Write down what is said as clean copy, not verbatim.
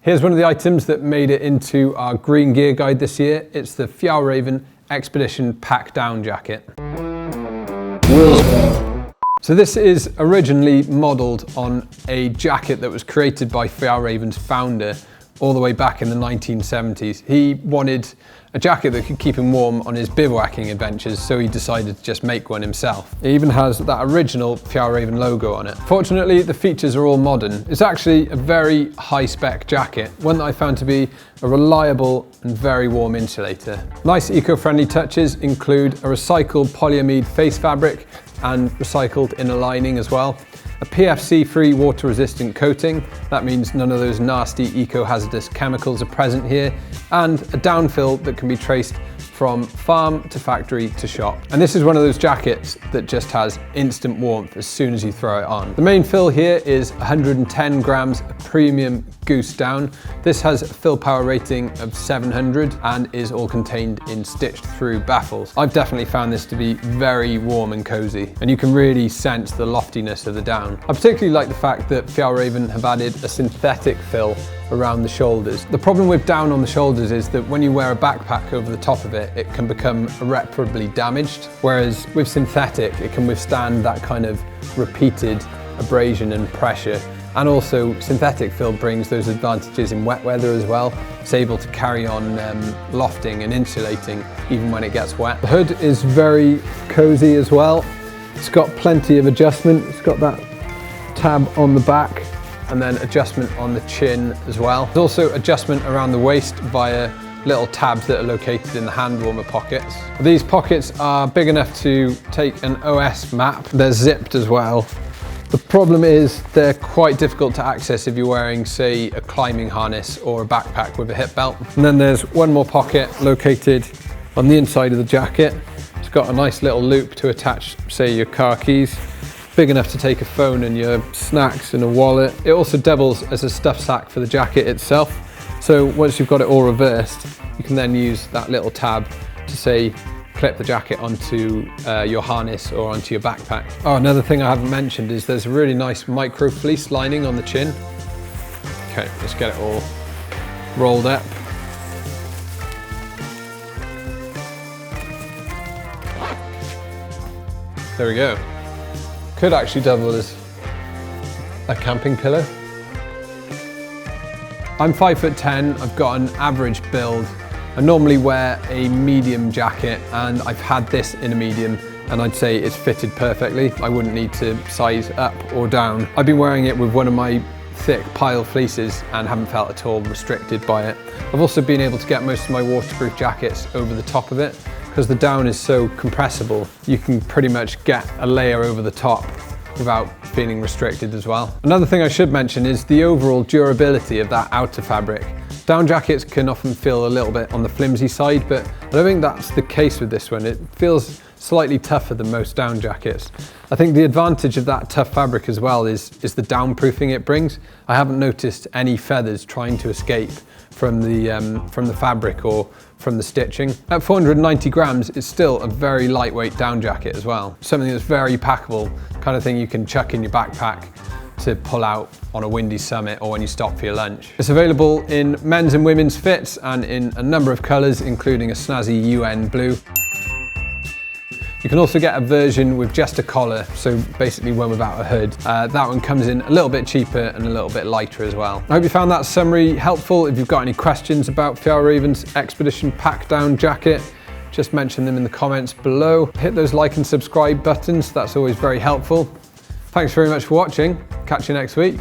Here's one of the items that made it into our green gear guide this year. It's the Fjallraven Expedition Pack Down Jacket. So this is originally modelled on a jacket that was created by Fjällräven's founder all the way back in the 1970s. He wanted a jacket that could keep him warm on his bivouacking adventures, so he decided to just make one himself. It even has that original Fjällräven logo on it. Fortunately, the features are all modern. It's actually a very high-spec jacket, one that I found to be a reliable and very warm insulator. Nice eco-friendly touches include a recycled polyamide face fabric and recycled inner lining as well. A PFC-free water-resistant coating, that means none of those nasty eco-hazardous chemicals are present here, and a downfill that can be traced from farm to factory to shop. And this is one of those jackets that just has instant warmth as soon as you throw it on. The main fill here is 110 grams of premium goose down. This has a fill power rating of 700 and is all contained in stitched through baffles. I've definitely found this to be very warm and cozy, and you can really sense the loftiness of the down. I particularly like the fact that Fjällräven have added a synthetic fill around the shoulders. The problem with down on the shoulders is that when you wear a backpack over the top of it, it can become irreparably damaged, whereas with synthetic, it can withstand that kind of repeated abrasion and pressure. And also synthetic fill brings those advantages in wet weather as well. It's able to carry on lofting and insulating even when it gets wet. The hood is very cozy as well. It's got plenty of adjustment. It's got that tab on the back and then adjustment on the chin as well. There's also adjustment around the waist via little tabs that are located in the hand warmer pockets. These pockets are big enough to take an OS map. They're zipped as well. The problem is they're quite difficult to access if you're wearing, say, a climbing harness or a backpack with a hip belt. And then there's one more pocket located on the inside of the jacket. It's got a nice little loop to attach, say, your car keys. Big enough to take a phone and your snacks and a wallet. It also doubles as a stuff sack for the jacket itself. So once you've got it all reversed, you can then use that little tab to, say, clip the jacket onto your harness or onto your backpack. Oh, another thing I haven't mentioned is there's a really nice micro fleece lining on the chin. Okay, let's get it all rolled up. There we go. Could actually double as a camping pillow. I'm 5'10", I've got an average build. I normally wear a medium jacket and I've had this in a medium and I'd say it's fitted perfectly. I wouldn't need to size up or down. I've been wearing it with one of my thick pile fleeces and haven't felt at all restricted by it. I've also been able to get most of my waterproof jackets over the top of it. Because the down is so compressible, you can pretty much get a layer over the top without feeling restricted as well. Another thing I should mention is the overall durability of that outer fabric. Down jackets can often feel a little bit on the flimsy side, but I don't think that's the case with this one. It feels slightly tougher than most down jackets. I think the advantage of that tough fabric as well is the downproofing it brings. I haven't noticed any feathers trying to escape from the fabric or from the stitching. At 490 grams, it's still a very lightweight down jacket as well. Something that's very packable, kind of thing you can chuck in your backpack to pull out on a windy summit or when you stop for your lunch. It's available in men's and women's fits and in a number of colours, including a snazzy UN blue. You can also get a version with just a collar, so basically one without a hood. That one comes in a little bit cheaper and a little bit lighter as well. I hope you found that summary helpful. If you've got any questions about Fjällräven's Expedition Pack Down Jacket, just mention them in the comments below. Hit those like and subscribe buttons, that's always very helpful. Thanks very much for watching. Catch you next week.